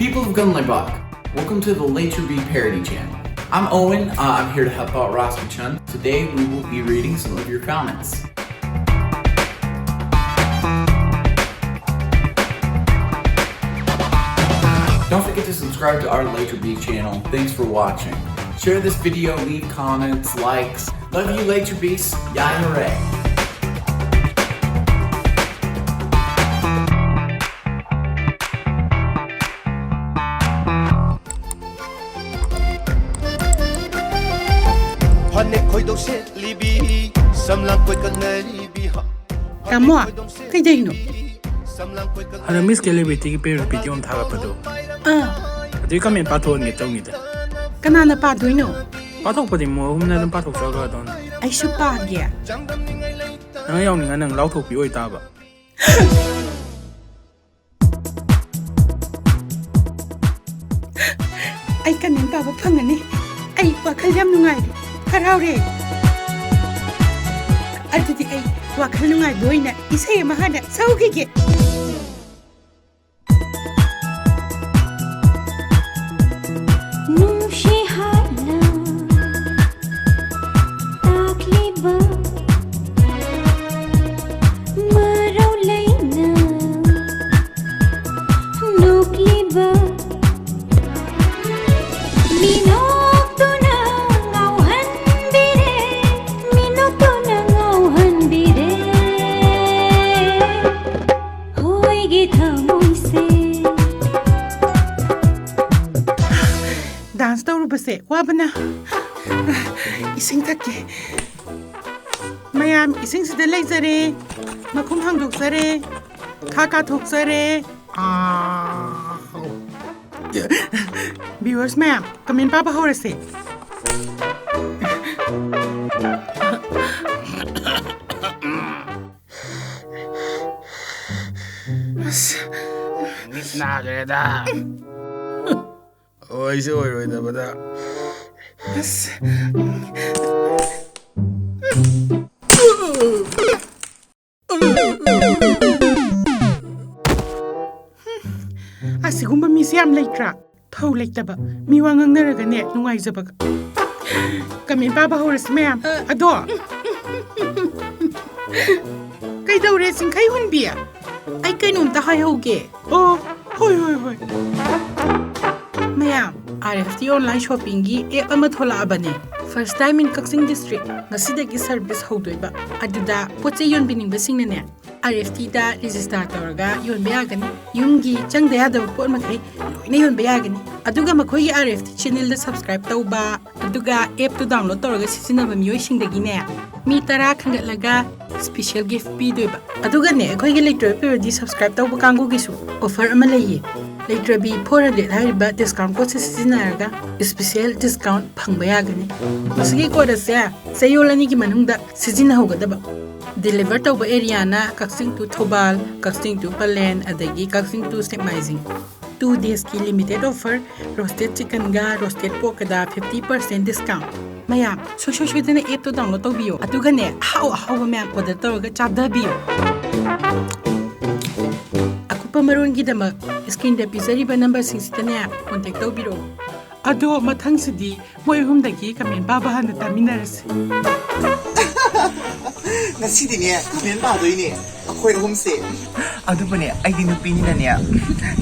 People of Gunlebok, welcome to the Leitrabi Parody channel. I'm Owen, I'm here to help out Ross Chun. Today we will be reading some of your comments. Don't forget to subscribe to our Leitrabi channel. Thanks for watching. Share this video, leave comments, likes. Love you Leitrabis, yay hooray! Kamu kay Dino? Ada Miss Kelebrity Parody on Tagapado. Do you come in Pato and get on it? Kanana pa Dino? Pato put him more than Pato Sagadon. Ay supagya. Ang young and ang loud hope you taba. Ay kanin pa ba pangani? Ay wakalyam nungay. Haraw-re. Adudi ay wakal nungay boy na isay mahada sa ugige. Dance daw rubase, waba na. Ising take. Mayam, ising si dalay zare. Makumhang duk zare. Kakatok zare. Viewers, ma'am, kamin papahorase. Miss Nagreda. Oh, I see what you're doing. Asigumba misiam Leitra. Thau Leitraba. Miwangang naragane nungay zabaga. Kamin papahorase, ma'am. Ado. Kay daw resing kay hunbiya. Ay kay nung tahay hoge. Oh, hoy. Mayam, RFT online shopping gi app ama thola abane. First time in Kaksing district, ngasidagi service hodoiba. Aduda poche yon bining basing na RFT da register toraga yon bayagani. Yumgi changda yada pot makai loina yon bayagani. Aduga makoi RFT channel da subscribe tauba. Aduga app to download toraga sisinaba miyo singdagi ne. Mi tara khangatlaga special gift pidoiba. Aduga ne koi gi Leitrabi Parody subscribe tauba kangu gisu offer ama laiye. Leitrabi 400 hariba discount code sisinaraga special discount phangbayagani. Masigi code se sayolani gi manungda sizina hogadaba. Deliver tauba area na Kaksing to Thobal, Kaksing to Palen, adagi Kaksing to Stemizing. 2 days ki limited offer, roasted chicken ga, roasted pork da 50% discount. Mayam, so na app to download to biyo. Atuga ne, how mayam order toraga chabda biyo. Pamaron gidama screen da pisari ba number 6 na contact daw biro. Ado mathang sidi moy humdagi kamen babahan na taminaras. Nasidi ne kamen ba doi ne akhoi humse. Ado pa ne ai din pini na ne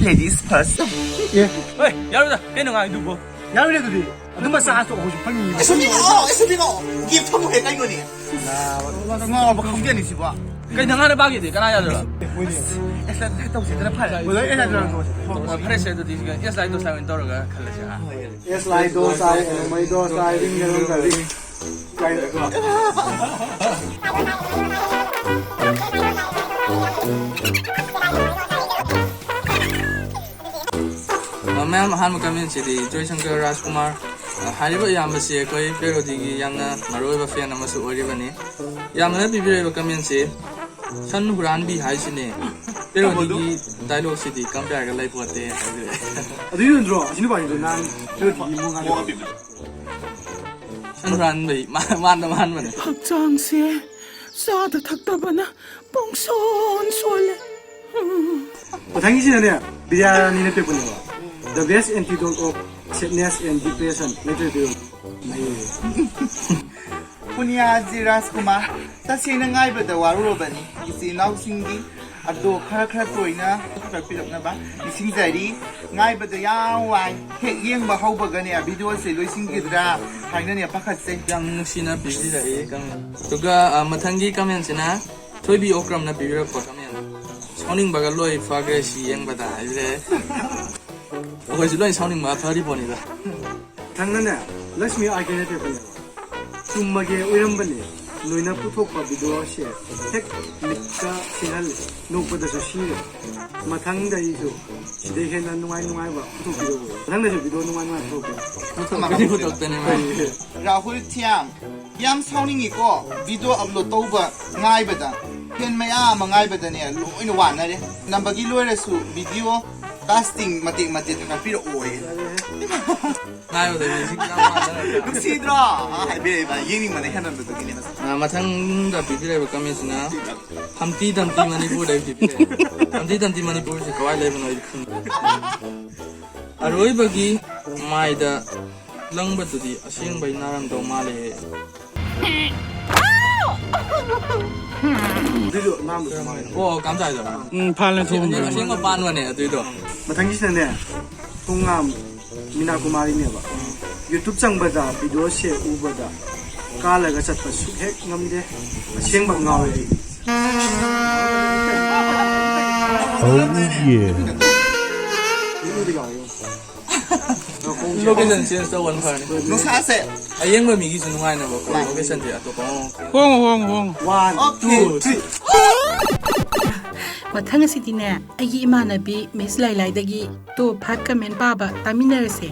ladies first. Yeah. Oi, yaruda, keno nga idubo. Yaruda dudi. Ado masa ato ko pangi. Esubino. Gift mo he kai no ne. Na nga ba khong ni si ba. Kay nga na bagay di kana yadala. Esa tau se dra phara. Wala esa dra ko. Pressure to this guy. Yes like to seven toraga khalasa. Yes like do sai mai do sai ring ring ka ring. Kai da ko. Ma'am, han comment chidi Joy Shankar Rajkumar hariba yambasi koi parody gi yamna maroiba fan amasu oribani yamna bibireba comment se san huran bi haisine parody gi dialogue sidi compare ga lai pote adu yun dro sinu ba ni nan parody mo ga san huran bi man man Hakchang se sada thakta bana pongson sole. 당신은 비자니네 빼보는 거. The best antidote of sadness and depression. Leitrabi. Punyaji Rajkumar, tasina ngai ba da warurobani. Isi now singi ado khara toina pilapnaba. Ising jari ngai ba da yawai. Hek yeng ba hau ba gani a video se loising gidra. Haina ne pakhatse. Yang sina busy da kam. Tuga mathangi comment sina thoibi okram na bibira ko comment. Sounding baga loi fagre si yeng ba da ire. Oi loi sounding ma thari bonida. Tangna Lakshmi alternative. Sumage Uyambane, Luina Putopa video share, Tech Lika Sinal, no for the Sushi, Matanga Iso, they had no one Puto, Langa video no one Rahul Tiam, Yam sounding iko, video upload over, Naibada, Ken Maya, Mangaibadania, in one, number Giloresu, video, casting Matic Napiro oil. Now the music. See, draw. I believe I gave my hand on the beginning. Matang the people comments now. Humpty Dumpty Manipur, Humpty Dumpty Manipur is a quite level. A Roy Buggy, my the lung but to the Asing by Naram Domale. Oh, come tired. Parliament. I think a pan one at the door. Matangis there. Tungam Mina Kumari never. YouTube sang bada video share ubada. Kala ga chat pa sukhe ngamde. Sing bang ngawi. Oh yeah. Location change the one part. No sase. I am a Migis and wine of a location at the Hong. 1, 2, 3. Mathang asidi ne agi imanabi Miss Lailai dagi to 5 comment baba taminarase.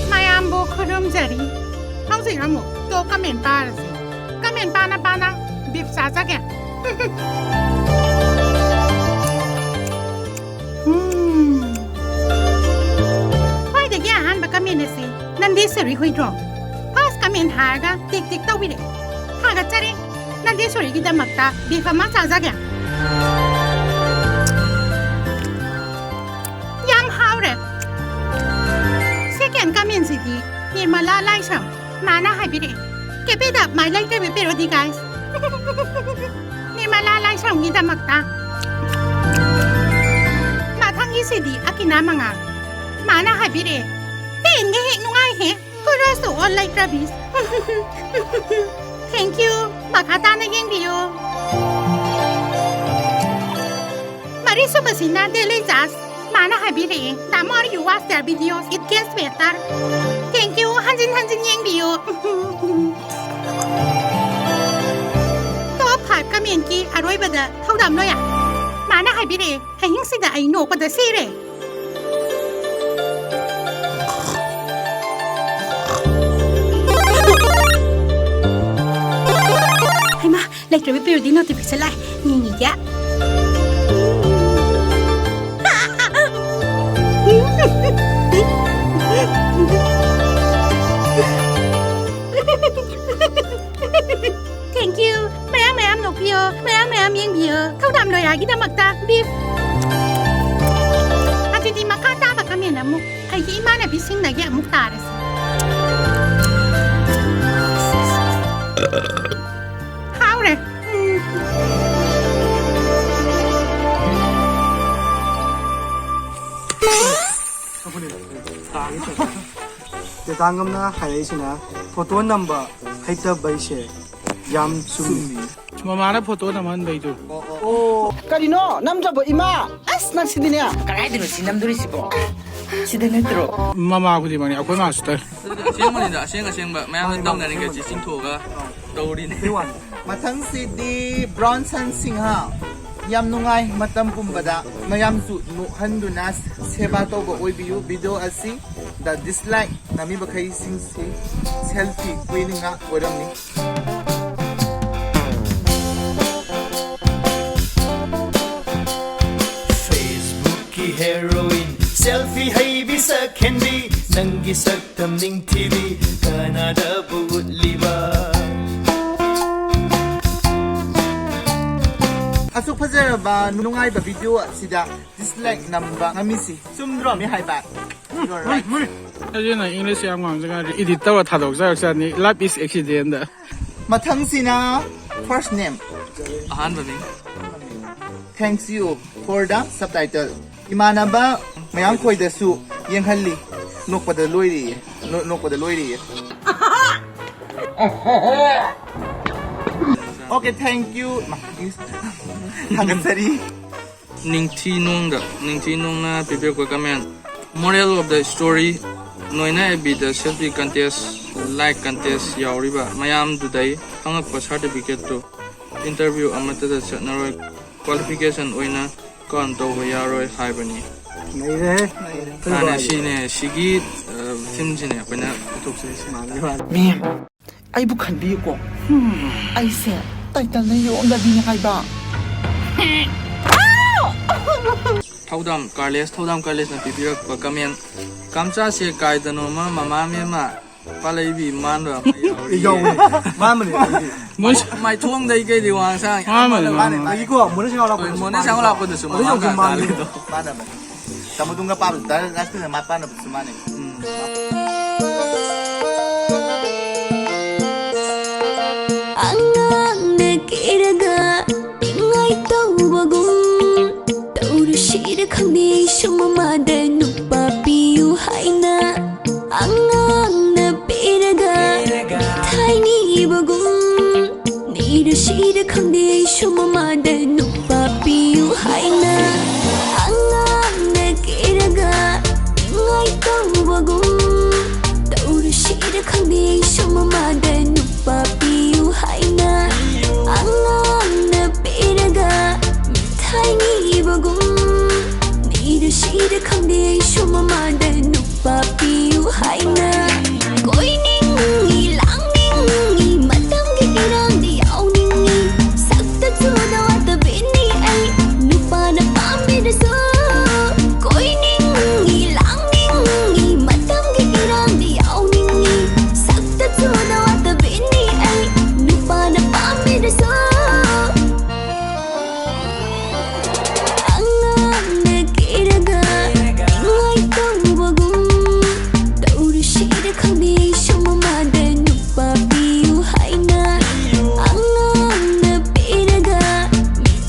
Mayambo khudum jari. Hausi ramu to comment parase. Comment bana bip saja ke. Nandi seri hui dro. Pas kami harga tik tau bide. Harga cari. Nandi seri kita makta bifa masa saja. Yam haure. Second kami sidi. Nirmala laisam. Mana hai bide. Kepeda my Leitrabi parody guys. Nirmala laisam kita makta. Matang sidi akina manga. Mana hai bide. Kudos to all Leitrabis. Thank you. Makata na yung video. Mariso basina dele jas. Mana habire. The more you watch their videos, it gets better. Thank you. Hanjin yung video. Top 5 comment ki aroy bada thaudam no ya. Mana habire. Haying sida ay no pada sire. Leitrabi parody notification lại nhìn ya. Thank you. Mayam nộp video, mayam yang video. Thâu đam rồi kita makta beef. Ati di makata ba kami na mo? Ay imana bising na ya muktaras. Tangam na hayaisina photo number haita baise yam sumi. Mama na photo naman ba ito? Oh, kanino? Namjabo ima. As nang sidinya. Karaidro sinamduri sibo. Sidenetro. Mama ko di mani ako master. Siang manida, siang ba. Mayam daw na rin kasi sintoga. Tawrin. Matang sidi Bronson Singha. Yam nungay matam pumbada. Mayam su nuhandu nas seba togo oibiyu video asi. The dislike nami bakay sing selfie queen nga oram ni. Facebook ki heroine selfie hay bisa candy nangi saktam ning TV Canada ꯐꯖꯔꯕ ꯅꯨꯡꯉꯥꯏꯕ video ꯑꯁꯤꯗ dislike ꯅꯝꯕ ꯉꯝꯃꯤꯁꯤ ꯆꯨꯝꯗ꯭ꯔꯣ ꯃꯤ ꯍꯥꯏꯕ ꯑꯗꯨꯅ English ꯌꯥꯝ ꯉꯥꯡꯖꯒꯥꯔꯤ edit ꯇꯧꯔ ꯊꯥꯗꯣꯛꯆꯔꯛꯆꯅꯤ life ꯏꯁ ꯑꯦꯛꯁꯤꯗꯦꯟꯗ ꯃꯊꯪꯁꯤꯅ first name ꯑꯍꯥꯟꯕ ꯃꯤꯡ thanks you for the subtitle 이만한바 ꯃꯌꯥꯝ ꯈꯣꯏꯗꯁꯨ ꯌꯦꯡꯍꯜꯂꯤ ꯅꯣꯛꯄꯗ ꯂꯣꯏꯔꯤꯌꯦ ꯅꯣꯛꯄꯗ ꯂꯣꯏꯔꯤꯌꯦ Okay, thank you. Hangansari. Ningthi Nongna pipirko comment. Moral of the story. Noina be the selfie contest, like contest yauriba. Mayam today. Hangak pas certificate to interview amata the chatnaroi qualification oina kanto yaroi haibani. Kana shine shigi thimjine apna puthokse. Ma'am, ay bukan biyo ko. Ay sir, title na yung labi niya kay ba? Thaudam Carles na pipirak pa comment. Kamcha se kaidano mama mema palaibi manra Mama ni. mai thong dai kai diwang sang Lagi ko muna siya wala ko. mona sang wala ko desu Ano yung mama gumamit? Mana ba? Kamu tunggu pa dahil nasi na mapa na sumane. Angang nakiraga ingay tawagum tawrashira khane shumamada nupapiyu haina angang napiraga thaini bagum nirashira khane shumamada nupapiyu haina angang nakiraga ingay tawagum tawrashira khane shumamada nupapiyu haina angang napiraga thaini bagum nirashira khane shumamada nupapiyu haina koining ilangning matamgi irangdi yauningni sakta chuda wata bini ai nupa na pamida so koining ilangning matamgi irangdi yauningni sakta chuda wata bini ai nupa na pamida so angang nakiraga ingay tawagum tawrashira khane shumamada nupapiyu haina angang napiraga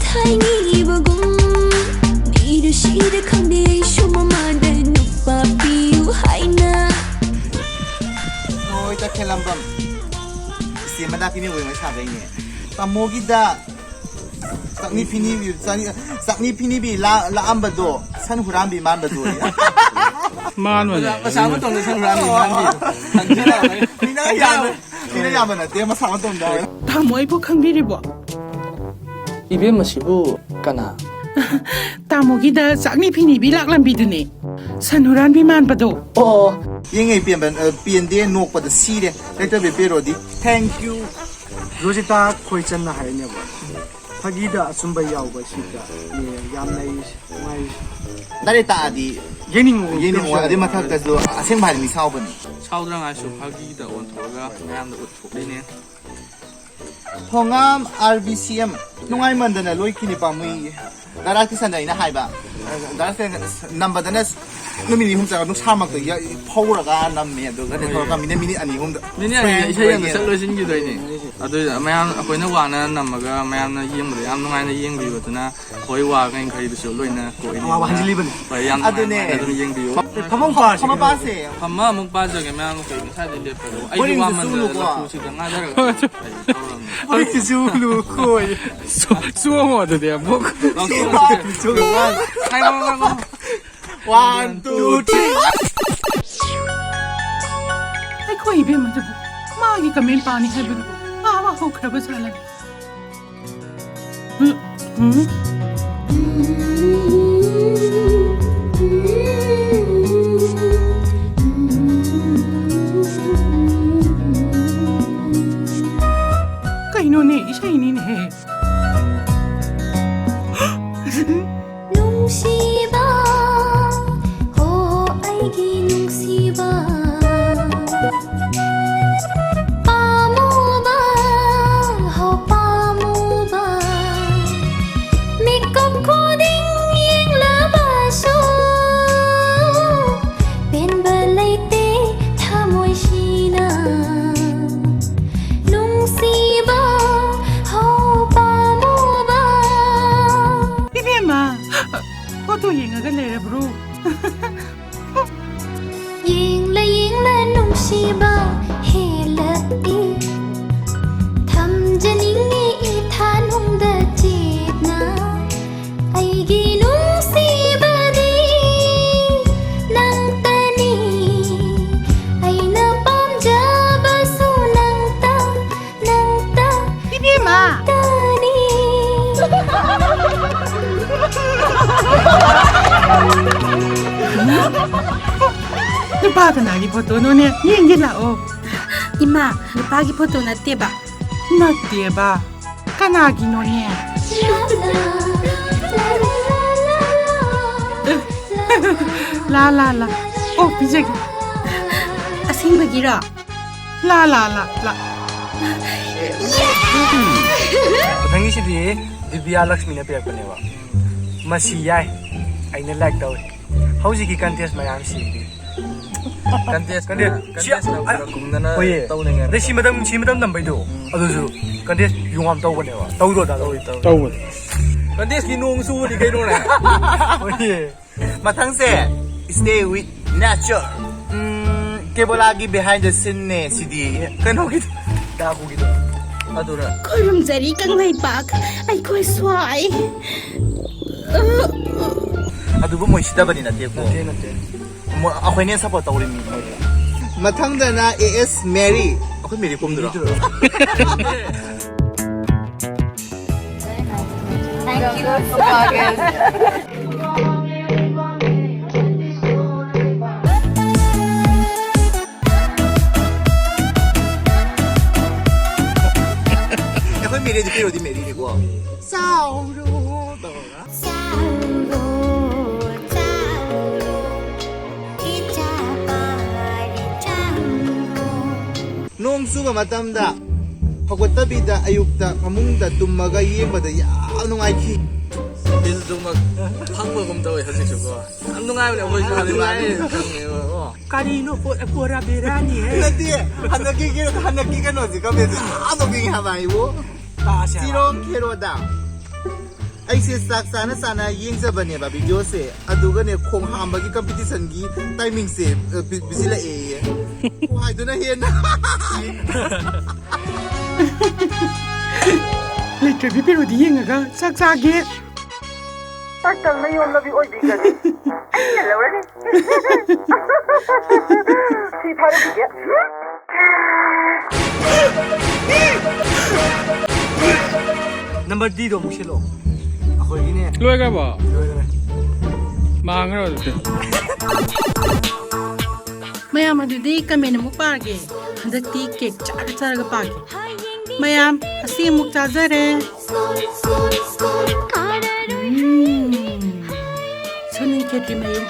thaini bagum nirashira khane shumamada nupapiyu haina Noy ta kelambam. Si madaki ni wei mai sa gai ne. Tamogida sakni pini bi la ambado san huram bi man bado. Man wala. masama tong sang rami mandi Pina yaman na te masama tong da. Tamo ay po kangbiribo. Ibem masibu kana. Tamo gida sakni pinibilak lang bidune. Sanuran biman pa do. Oo. Yengai pian de nok pa da si de. Leitrabi Parody. Thank you. Rosita Khoichan na haine ba. Phagida asumba yaw ba sita. Ni yam nai ngai. Dare ta adi Yening wa adi mathak ta do aseng bhai mi sao bani. chaudrang asu phagi da on thoga mayam da uthokline Hongam RBCM nungai mandana loi kini pamui. Dara ki sanai na haiba. Dara se number dana numini hum cha nu samak to ya phawra ga nam me do ga ne thoka mini ani hum. mini ani isai yang sak loisin gi doini adu mayam akoina wana namaga mayam na yeng yam nungai na yeng bi batuna khoi wa ngai khai bisu loina ko ini wa hanjili ban. bai yam Adune. adu yeng bi Kamong pa Kama pa se. phamma muk pa jage mayam ko sa de le palo ai Boring wa su man sulu da ko. ku si da nga da Ay Zulu koi. 수영어 어디야 뭐 One, two, three. Ay ko ibe mo do. Magi kamen pani hay budo. Awa ho kraba salan. Kaino ne isa inin he. nungsiba ho aigi nungsiba pamuba ho pamuba mika ꯅꯨꯡꯁꯤꯕ ꯍꯦꯜꯂꯛꯏ ꯊꯝꯖꯅꯤꯡꯉꯤ ꯏꯊꯥꯅꯨꯡꯗ ꯆꯦꯠꯅ ꯑꯩꯒꯤ ꯅꯨꯡꯁꯤꯕꯗꯤ ꯅꯪꯇꯅꯤ ꯑꯩꯅ ꯄꯥꯝꯖꯕꯁꯨ ꯅꯪꯇ 이비엠아 ꯇꯅꯤ 누가 나기 포토노네 얘기 나오 이마 누가기 포토 나떼봐 나떼봐 까나기 노네 라라라 오 비제기 아생박이라 라라라 ꯃꯊꯪꯒꯤꯁꯤꯗꯤ ꯗꯤꯕꯤꯌꯥ ꯂꯛꯁꯃꯤꯅ ꯄꯤꯔꯛꯄꯅꯦꯕ ꯃꯁꯤ ꯌꯥꯏ ꯑꯩꯅ ꯂꯥꯏꯛ ꯇꯧꯏ ꯍꯧꯖꯤꯛꯀꯤ ꯀꯟꯇꯦꯁ ꯃꯌꯥꯝꯁꯤ ꯀꯟꯇꯦꯁ ꯀꯨꯝꯗꯅ ꯍꯣꯏꯌꯦ ꯇꯧꯅꯤꯡꯉꯦ ꯑꯗꯩ ꯁꯤ ꯃꯇꯝ ꯅꯝꯕꯩꯗꯣ ꯑꯗꯨꯁꯨ ꯀꯟꯇꯦꯁ ꯌꯨꯉꯥꯝ ꯇꯧꯕꯅꯦꯕ ꯇꯧꯗꯣꯗ ꯇꯧꯕꯅꯤ ꯀꯟꯇꯦꯁꯀꯤ ꯅꯣꯡ ꯆꯨꯕꯗꯤ ꯀꯩꯅꯣꯅꯦ ꯍꯣꯏꯌꯦ ꯃꯊꯪꯁꯦ stay with nature ꯀꯦꯕꯣꯂꯥꯒꯤ behind the scene ꯅꯦ ꯁꯤꯗꯤ ꯀꯩꯅꯣꯒꯤꯗꯣ ꯗꯥꯕꯨꯒꯤꯗꯣ ꯑꯗꯨꯔ ꯈꯨꯔꯨꯝꯖꯔꯤ ꯀꯪꯂꯩꯄꯥꯛ ꯑꯩꯈꯣꯏ ꯁ꯭ꯋꯥꯏ ꯑꯗꯨꯕꯨ ꯃꯣꯏ ꯁꯤꯗꯕꯗꯤ ꯅꯠꯇꯦꯀꯣ ꯅꯠꯇꯦ ꯑꯩꯈꯣꯏꯅ ꯁꯞꯄꯣꯔꯠ ꯇꯧꯔꯤꯃꯤ ꯃꯣꯏꯗ ꯃꯊꯪꯗꯅ AS ꯃꯦꯔꯤ ꯑꯩꯈꯣꯏ ꯃꯦꯔꯤ ꯀꯣꯝꯗꯨꯔꯣ ꯑꯩꯈꯣꯏ ꯃꯦꯔꯤꯗꯤ ꯄꯤꯔꯣꯗꯤ ꯃꯦꯔꯤꯅꯤꯀꯣ ꯆꯥꯎꯔꯣ ꯇꯧꯔꯒ ꯅꯣꯡ ꯆꯨꯕ ꯃꯇꯝꯗ ꯍꯧꯒꯠꯇꯕꯤꯗ ꯑꯌꯨꯛꯇ ꯐꯃꯨꯡꯗ ꯇꯨꯝꯃꯒ ꯌꯦꯡꯕꯗ ꯌꯥꯝ ꯅꯨꯡꯉꯥꯏꯈꯤ ꯕꯤꯜꯗꯨꯃꯛ ꯐꯪꯕꯒꯨꯝ ꯇꯧꯋꯦ ꯍꯧꯖꯤꯛꯁꯨꯀꯣ ꯌꯥꯝ ꯅꯨꯡꯉꯥꯏꯕꯅꯦ ꯑꯩꯈꯣꯏꯁꯨ ꯅꯨꯡꯉꯥꯏ ꯈꯪꯉꯦꯕꯀꯣ ꯀꯔꯤꯅꯣ ꯄꯣꯔꯥ ꯕꯦꯔꯥꯅꯤ ꯅꯠꯇꯦ ꯍꯟꯗꯛꯀꯤ ꯀꯩꯅꯣꯁꯤ ꯀꯝꯄꯦꯁꯤ ꯌꯥꯝ ꯅꯣꯛꯅꯤꯡꯉꯦ ꯍꯥꯏꯕ ꯑꯩꯕꯨ ꯆꯤꯔꯣꯡ ꯈꯦꯔꯣꯗ ꯑꯩꯁꯦ ꯆꯥꯛ ꯆꯥꯅ ꯌꯦꯡꯖꯕꯅꯦꯕ ꯚꯤꯗꯤꯑꯣꯁꯦ ꯑꯗꯨꯒꯅꯦ ꯈꯣꯡ ꯍꯥꯝꯕꯒꯤ ꯀꯝꯄꯤꯇꯤꯁꯟꯒꯤ ꯇꯥꯏꯃꯤꯡꯁꯦ ꯄꯤꯁꯤꯜꯂꯛꯑꯦ ꯍꯥꯏꯗꯨꯅ ꯍꯦꯟꯅ ꯂꯩꯇ꯭ꯔꯕꯤ ꯄꯦꯔꯣꯗꯤ ꯌꯦꯡꯉꯒ ꯆꯥꯛ ꯆꯥꯒꯦ ꯇꯜꯅ ꯌꯣꯝꯂꯕꯤ ꯑꯣꯏꯕꯤꯒꯅꯤ ꯑꯩꯅ ꯂꯧꯔꯅꯤ ꯁꯤ ꯊꯥꯔꯛꯈꯤꯒꯦ ꯅꯝꯕꯔ Dꯗꯣ ꯑꯃꯨꯛ ꯁꯤꯜꯂꯛꯑꯣ ꯑꯩꯈꯣꯏꯒꯤꯅꯦ ꯂꯣꯏꯈ꯭ꯔꯕꯣ ꯂꯣꯏꯈ꯭ꯔꯦ ꯃꯥꯡꯈ꯭ꯔꯣ ꯑꯗꯨꯗꯤ ꯃꯌꯥꯝ ꯑꯗꯨꯗꯤ ꯀꯃꯦꯟ ꯑꯃꯨꯛ ꯄꯥꯔꯒꯦ ꯍꯟꯗꯛꯇꯤ ꯀꯦꯛ ꯆꯥꯔꯒ ꯄꯥꯒꯦ ꯃꯌꯥꯝ ꯑꯁꯤ ꯑꯃꯨꯛ ꯆꯥꯖꯔꯦ ꯁꯣꯅꯤꯡ ꯈꯦꯇ꯭ꯔꯤ ꯃꯌꯨꯝ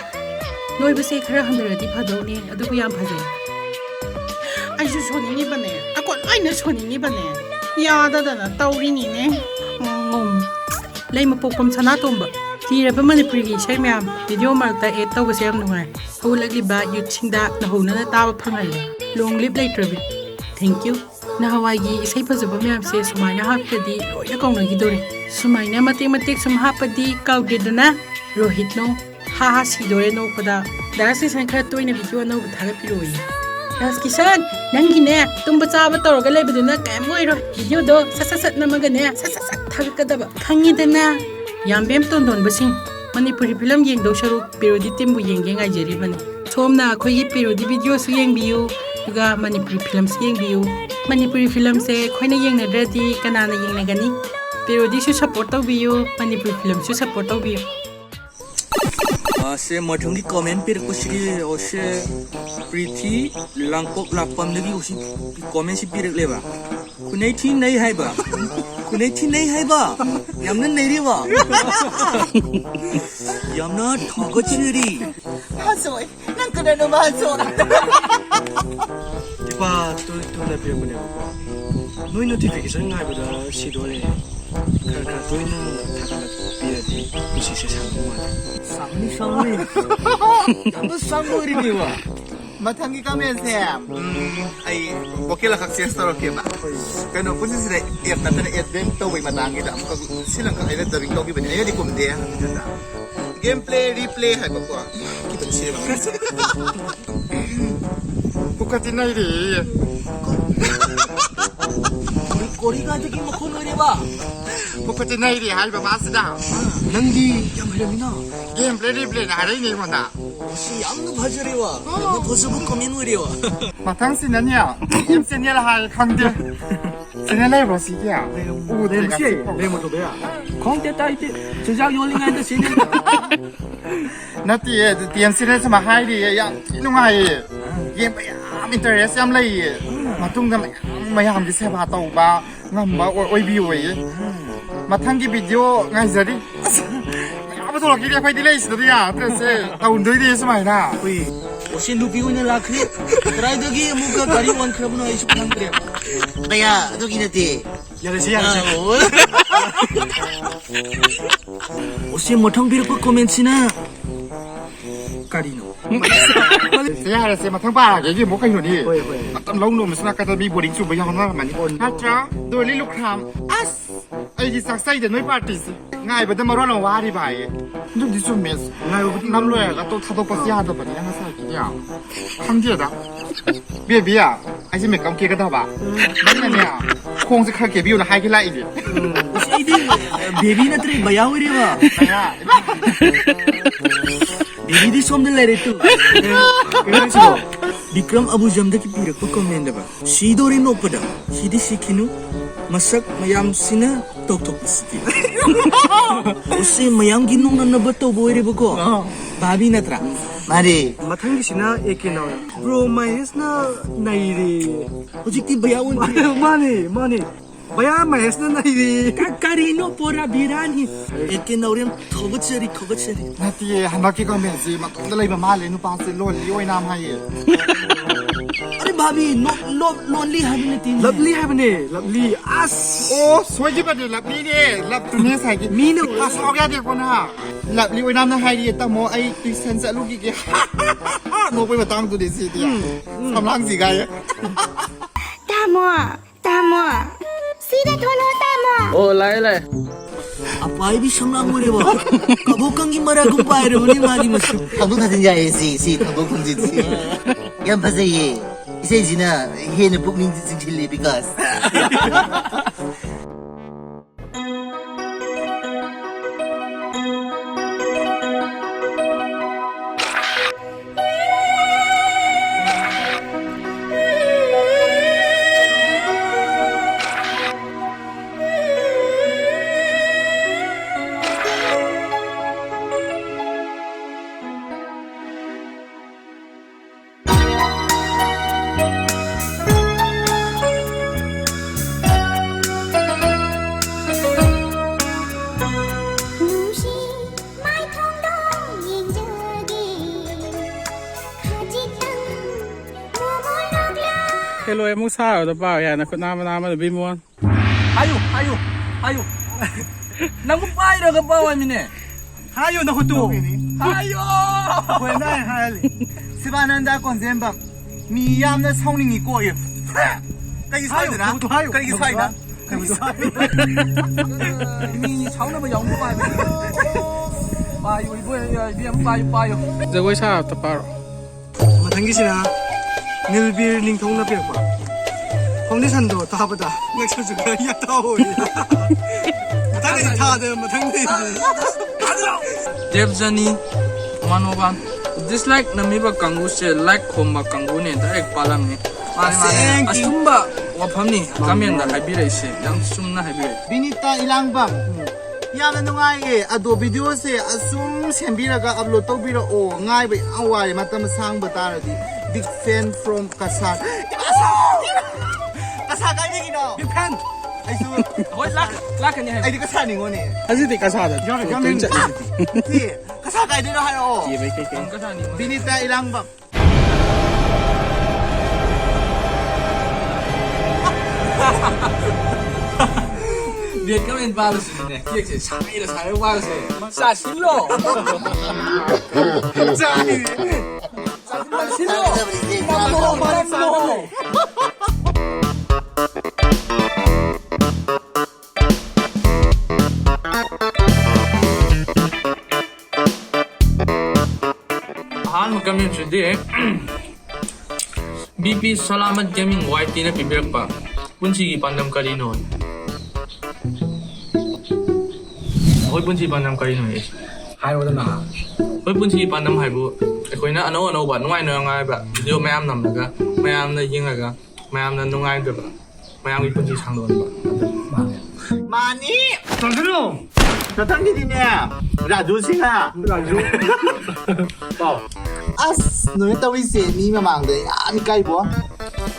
ꯅꯣꯏꯕꯁꯦ ꯈꯔ ꯍꯟꯊꯔꯗꯤ ꯐꯗꯧꯅꯦ ꯑꯗꯨꯕꯨ ꯌꯥꯝ ꯐꯖꯩ ꯑꯩꯁꯨ ꯁꯣꯅꯤꯡꯉꯤꯕꯅꯦ ꯑꯩꯈꯣꯏ ꯂꯣꯏꯅ ꯁꯣꯅꯤꯡꯉꯤꯕꯅꯦ ꯌꯥꯗꯗꯅ ꯇꯧꯔꯤꯅꯤꯅꯦ ꯂꯩ ꯃꯄꯣꯛꯐꯝ ꯁꯅꯥꯇꯣꯝꯕ ꯊꯤꯔꯕ ꯃꯅꯤꯄꯨꯔꯤꯒꯤ ꯏꯁꯩ ꯃꯌꯥꯝ ꯚꯤꯗꯤꯑꯣ ꯃꯔꯛꯇ ꯑꯦꯗ ꯇꯧꯕꯁꯦ ꯌꯥꯝ ꯅꯨꯡꯉꯥꯏ ꯍꯧꯒꯠꯂꯛꯂꯤꯕ ꯌꯨꯠꯁꯤꯡꯗ ꯅꯧꯍꯧꯅꯅ ꯇꯥꯕ ꯐꯪꯍꯜꯂꯦ ꯂꯣꯡ ꯂꯤꯞ ꯂꯩꯇ꯭ꯔꯕꯤ ꯊꯦꯡꯛ ꯌꯨ ꯅꯍꯥꯟꯋꯥꯏꯒꯤ ꯏꯁꯩ ꯐꯖꯕ ꯃꯌꯥꯝꯁꯦ ꯁꯨꯃꯥꯏꯅ ꯍꯥꯞꯄꯗꯤ ꯂꯣꯏꯅ ꯀꯧꯅꯈꯤꯗꯣꯔꯦ ꯁꯨꯃꯥꯏꯅ ꯃꯇꯦꯛ ꯁꯨꯝ ꯍꯥꯞꯄꯗꯤ ꯀꯥꯎꯗꯦꯗꯅ ꯔꯣꯍꯤꯠꯅꯣ ꯍꯥ ꯁꯤꯗꯣꯔꯦ ꯅꯣꯛꯄꯗ ꯗꯥꯔꯁꯤꯁꯟ ꯈꯔ ꯇꯣꯏꯅ ꯚꯤꯗꯤꯑꯣ ꯑꯅꯧꯕ ꯊꯥꯒꯠꯄꯤꯔꯛꯑꯣꯌꯦ ꯔꯥꯖꯀꯤꯁꯟ ꯅꯪꯒꯤꯅꯦ ꯇꯨꯝꯕ ꯆꯥꯕ ꯇꯧꯔꯒ ꯂꯩꯕꯗꯨꯅ ꯀꯩꯝ ꯑꯣꯏꯔꯣꯏ ꯚꯤꯗꯤꯑꯣꯗꯣ ꯁꯠ ꯅꯝꯃꯒꯅꯦ ꯁꯠ ꯊꯥꯒꯠꯀꯗꯕ ꯈꯪꯉꯤꯗꯅ ꯌꯥꯝꯕꯦꯝ ꯇꯣꯟꯗꯣꯟꯕꯁꯤꯡ ꯃꯅꯤꯄꯨꯔꯤ ꯐꯤꯂꯝ ꯌꯦꯡꯗꯧ ꯁꯔꯨꯛ ꯄꯦꯔꯣꯗꯤ ꯇꯤꯝꯕꯨ ꯌꯦꯡꯒꯦ ꯉꯥꯏꯖꯔꯤꯕꯅꯤ ꯁꯣꯝꯅ ꯑꯩꯈꯣꯏꯒꯤ ꯄꯦꯔꯣꯗꯤ ꯚꯤꯗꯤꯑꯣꯁꯨ ꯌꯦꯡꯕꯤꯌꯨ ꯑꯗꯨꯒ ꯃꯅꯤꯄꯨꯔꯤ ꯐꯤꯂꯝꯁꯨ ꯌꯦꯡꯕꯤꯌꯨ ꯃꯅꯤꯄꯨꯔꯤ ꯐꯤꯂꯝꯁꯦ ꯑꯩꯈꯣꯏꯅ ꯌꯦꯡꯅꯗ꯭ꯔꯗꯤ ꯀꯅꯥꯅ ꯌꯦꯡꯅꯒꯅꯤ ꯄꯦꯔꯣꯗꯤꯁꯨ ꯁꯞꯄꯣꯔꯠ ꯇꯧꯕꯤꯌꯨ ꯃꯅꯤꯄꯨꯔꯤ ꯐꯤꯂꯝꯁꯨ ꯁꯞꯄꯣꯔꯠ ꯇꯧꯕꯤꯌꯨ ꯁꯦ ꯃꯊꯪꯒꯤ ꯀꯣꯃꯦꯟ ꯄꯤꯔꯛꯄꯁꯤꯗꯤ ꯁꯦ ꯄ꯭ꯔꯤꯊꯤ ꯂꯥꯡꯄꯣꯛ ꯂꯥꯛꯄꯝꯗꯒꯤ ꯀꯣꯃꯦꯟꯁꯤ ꯄꯤꯔꯛꯂꯦꯕ ꯈꯨꯅꯩ ꯊꯤ ꯅꯩ ꯍꯥꯏꯕ ꯌꯥꯝꯅ ꯅꯩꯔꯤꯕ ꯌꯥꯝꯅ ꯊꯥꯒꯠꯆꯔꯤ 하소이 난 그래 너무 하소 ꯏꯄꯥ ꯇꯣꯏꯅ ꯄꯤꯔꯛꯄꯅꯦꯕꯀꯣ ꯅꯣꯏ ꯅꯣꯇꯤꯐꯤꯀꯦꯁꯟ ꯉꯥꯏꯕꯗ ꯁꯤꯗꯣꯔꯦ ꯈꯔ ꯇꯣꯏꯅ ꯊꯥꯒꯠꯂꯛꯄꯤꯔꯗꯤ ꯄꯨꯟꯁꯤꯁꯦ ꯁꯥꯡꯗꯧ ꯃꯥꯜꯂꯦ 쌍리 너무 쌍거리니와 마탕기 가면서 아이 보켈라 각시에서 떨어게마 그नो पुसिसिदा एप नतन एडवेंट तौबै मातांगिदा अमका सिलंग का आइना दबिंग तौगी बने आइना दिकुमदे हनदा गेम प्ले रिप्ले हाइबको कितन सिरेबा 똑같이 나이리. 꼬리가 저기 뭐 코너리봐. 똑같이 나이리 할바 마스다. 낭디 양하려미나. 게임 플레이 하래니 뭐나. 혹시 아무도 봐주리와. 너 보수부 고민우리와. 마탕시는요. 임센이라 할 컨데. 지내래 보시기야. 오, 내가 레모도야. 공대 따이때 저작 요링한테 지는. 나띠에 DMC에서 막 하이리 야 이놈아이 이게 뭐야 인터레스 ям 레이 마통다 마야 비세 바도 바 ngamba 오이비 오이 마탕기 비디오 nga이자리 아무도 기대 파이 딜레이스들이야 그래서 다운들이 있으마이나 우리 혹시 누비고는 라크리 드라이더기 무가 가리 원 크라브나 이슈 판 그래. Baya, ito kinati. 야르시. 혹시 모탕 비르고 코멘트나 까리노. 세야레세 마탕 바 얘기 뭐 가이노니 마탐 롱놈 스나카다 미 보링 수 뭐야 하나 많이 하자 돌리 룩함 아스 아이디 삭사이데 너희 파티스 ngay bữa mà nói là đi bài nhưng đi xuống mess ngay bữa năm rồi là tôi thay đổi bớt giá rồi bữa nay nó sai cái nào không biết đó bia bia anh chỉ mấy công kia cái đó ba bây giờ nha không sẽ khai cái biểu là hai cái lại gì 이디 베비나트리 바야우리와. 베비디 솜들레레투. 그래서 비크람 아부잠다키 비락고 코멘다바. 시도리 노빠다. 시디 시키누 masak mayam sina tok siti. Usi mayam ginung na nabato boy rin ko. Babi na tra. Mari. 마탕기 씨나 에케나. 브로마이스나 나이리. Ujikti bayawon. 마니. 바야 마이스나 나이리. Karino pora birani. Eke na urim kogotseri. 나띠에 한 바퀴 가면서 막 돈들이 막 말래 누 빠스 롤리 오이남 하이 Are babi no lonely habinati. Lovely 하브네. Lovely. 아스. 오 소지 바디 랍리네 랍투네 사기 미누 아 사오야 되구나 랍리 오이남 나 하이리 따모 아이 디센스 루기게 노베 바탕 두 디시디야 삼랑지 가요 Tamo. Sida tholo tamo. Oh, lai. Apa ibi samlang mo rin ba? Kabukang gimara kung pairo ni magi masu. Kamu natin ya si kamu kung si. Yan pa sa ye. Isa na hena pukning chili because. Hello em muốn sao rồi bao ya na ko nama da bi mo. Ayo. Nang pai ra ka pa mine. 하요 나 호또. Ayo. Kwenda hali sibananda konzemba miyamna 성능이 꼬여 까기 사이드나 까기 사이다 니 차오나면 영도 봐야 돼. 봐요 이거야 이거 봐요. Giờ quay sao tập bao. 마탕기 씨나 닐빌 닝통나 벽과. 파운데이션도 다보다 넥서스가 야타오. 마탕기 타데 마탕기. Devjani 101 dislike namiba kangu se like khomba kangu ne direct palam ne mane asumba waphamni comment da haibire se yang sumna haibire 비니타 일랑밤 야나 누가이 아도 비디오세 아숨 셈비라가 업로드 떠비라오 nga이베 아와이 마탐 상바 따라디 big fan from Kasar Kasar 가이기노 big fan 아이수 hoi lak ni hai 아이디 Kasar니 거니 Aji ti ka sa da. 야면 티 Kasar 가이디로 하요 Ji bai kai. ka sa ni 비니타 일랑밤 Việt các bên vào rồi này kia chỉ sai là sai vào rồi sai xin lỗi 짜이 xin lỗi Han một comment chuyện đi BP Salamat Gaming YT na pibirakpa. Punsi pandam karino. Hoy punsi pandam karino eh. Hayo na na. Hoy punsi pandam haibu. Ako'y na ano ba nungai na ngai ba. Video mayam namnaga, mayam na yingaga, mayam na nungai ba. Mayam 이 punsi 상도는 ba. Mani! Tanggulo! Datang di sini ya. Raju sih nggak? Raju. Wow. As, nuri tahu isi ni memang deh. Ani kai bo.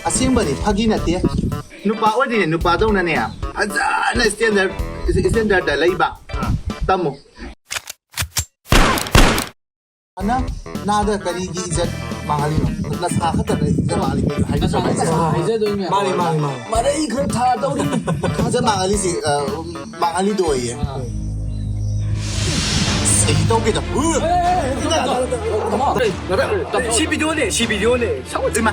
Asing bani pagi nanti. Nupa wadi ni nupa tahu nani ya. Aja, na standard dah lagi ba. Tamu. Ana, nada kali di izat mangali no. Nas hakat ada izat mangali kali. Hai 이제 도이면 Mali. 말에 이걸 다 떠오르. Kaza mangali si mangali doi ya. Ito kita. Si video ne. Sao chứ mà.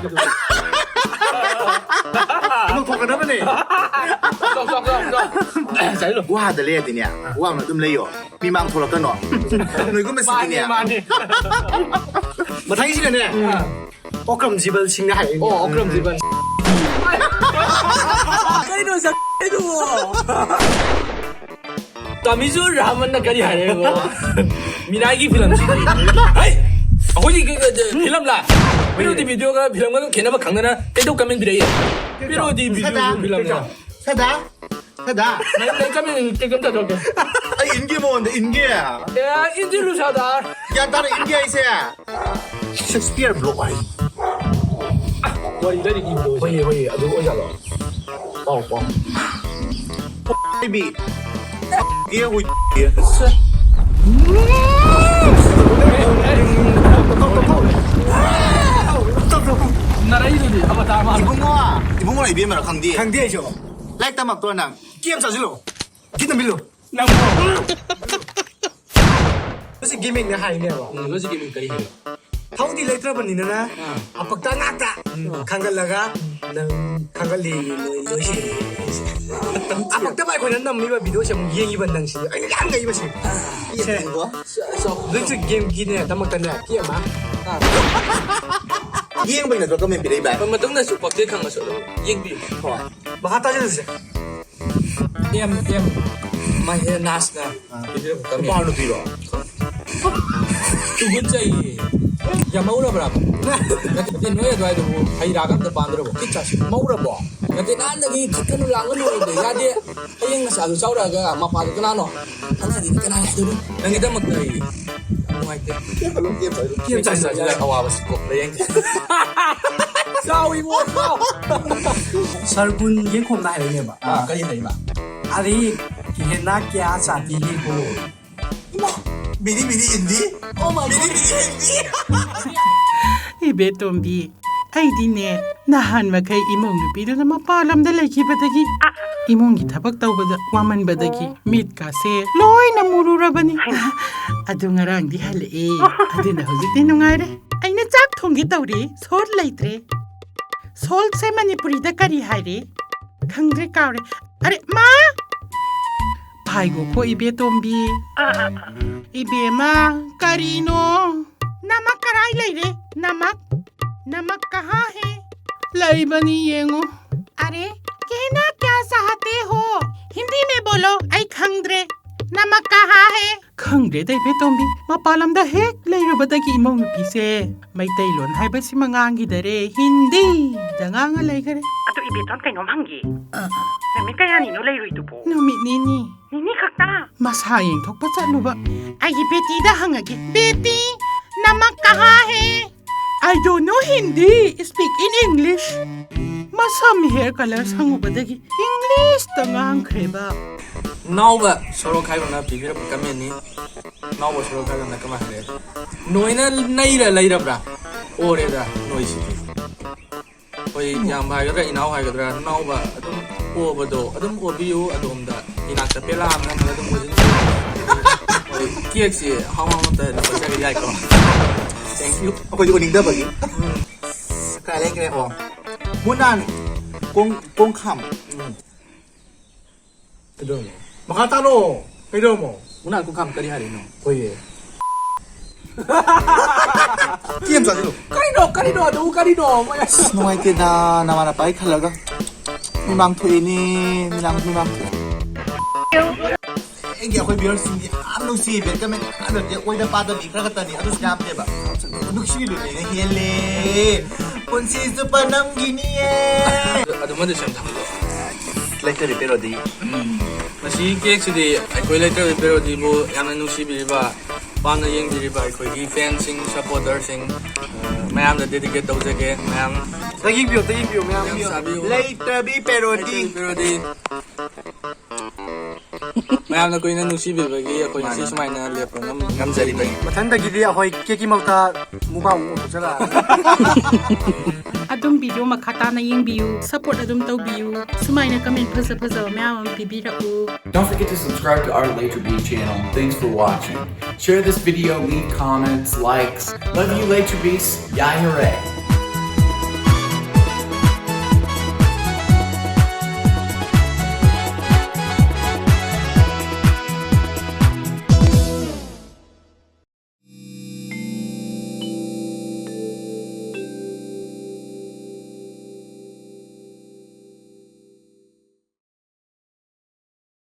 Nó thuộc cái đó này. Giải rồi. Wah ada lihat ini ya. Wah mana tuh melayu. Memang tolak kan no. Nunggu mesti ini ya. Mà thấy gì nè. Ô cầm gì bên xin này. Ô cầm gì bên. Cái đồ sao cái đồ. Tamizu ramen na kari hare mo. Minagi film si. Hey. Ahoji cái film la. Parody video ka film ka kena ba khangna cái đâu comment bire. Parody video film na. Sada. 내 comment cái comment đó. Ay inge mo onda inge. 야 인질로 사다. Yan tara inge ise ya. Shakespeare block ay. 와 이다리 이거. Hoy, ado oja lo. Oh. Baby. Dia hui. 나라이들이 아마 다 막. Ibu mo ibi mara khangdi. Khang dia cho. Like tamak to nang. Game sao chứ lo. Kita milo. 나 뭐. Kasi gaming na hay nè. 이거 지금 그리 해. Thau di Leitrabi ni na. Apagta ngata. Khangalaga nang khangali loi si. Apagta ba ko nan nam mi ba video siya mong yeng iban nang si. Ay lang ngai ba si. Iya ko. Let's game gini na tamak tan na. Kiya ma. Giang ba na to kami piray ba? 맞동네 수 밖에 간 거죠. 얘기. Baka tayo siya. em mai nas na. Video kami. Paano piro? tugun chai. Ya maura bra. Ngati noya dwai do hai ra kam da pandro bo. Kicha maura bo. Ngati nan lagi khakanu lang no de ya de. Ayeng na sa lu saura ga ma pa ga no. Ana di kana ya do. Nang ida mak dai. Game sa ja awa bas ko leng. Sao i mo. Sargun yeng khom na hay ne ba. Ka yin dai ba. Ari kihena kya sa ti hi ko. Bini indi? Oh my god. Bini indi. Ibe tombi. Ay di ne. Nahan makay imong nupido na mapalam da laki badagi. Imong gitabag tau bada waman badagi. Meet kasi. Loy na murura ba ni? Ado nga rang di hali eh. Ado na huzit din nung are. Ay na chak thonggi tau ri. Sol laitre. Sol se manipuri da kari hai re. Khangre kaw re. Are ma! Paigo ko ibe tombi. Ibe ma, karino. Namak karay lay re. Namak kaha hai? Lay bani yengo. Are, कहना क्या चाहते हो? हिंदी में बोलो. आई खंगरे. नमक कहाँ है? खंगरे दे पे तुम भी मापालम दा है लेरो बता की इमों नुपी से मैते लोन है बस मंगांगी दरे हिंदी दंगांगा ले करे. Ato ibeton kay nomanggi. Nami kaya nino lay rito po. Nami nini. Nini kakta. Masayang tok pa sa luba. Ay Betty dah hangagi. Betty, namak कहाँ है? I don't know Hindi. Speak in English. Masam hair color sangu badagi. English tangang kreba. Nauba soro khai bana pigir kame ni. Nauba soro khai bana kama hare. Noina naira laira bra. Ore da noisi. Oi yam bhai ga inau hai ga nauba adum obado adum obiu adum da inakta pelam na adum ojin. Oi kiek si hawang ta na sa ga yai ko. Thank you. Ako yung uning da bagi. Kaya lang kaya ko. Munan kong kham. Kedo mo. Makatano. Kedo mo. Munan kung kam kari hari no. Oye. Kiam sa dilo. Kanino, ado kanino. Nuwaite na naman na pa khalaga. Mimang thu ini, minang thu. Egi akoy biar singi anu si bet kamen anu dia koy da pada ni khara tani adu snap de ba. Anu si lu ne hele. Punsi su panam gini ye. Adu ma de sam tham. Leitrabi parody. Masi cake sidi akoy Leitrabi parody mo yamna nusi biriba pamna yeng biriba akoy gi fans sing supporters sing mayam da dedicate tawjage mayam Taging view, mayam. Leitrabi parody. mayam na koy na nusi biriba akoy si sumay na lepa ngamjari ba. Mathandagidi akoy keki makta mukha mo sala. Adum video makata na yingbiyu, support adum tawbiyu, sumayna comment phaza mayam pibirau. Don't forget to subscribe to our Leitrabi channel. Thanks for watching. Share this video, leave comments, likes. Love you, Leitrabis. Yay, hooray.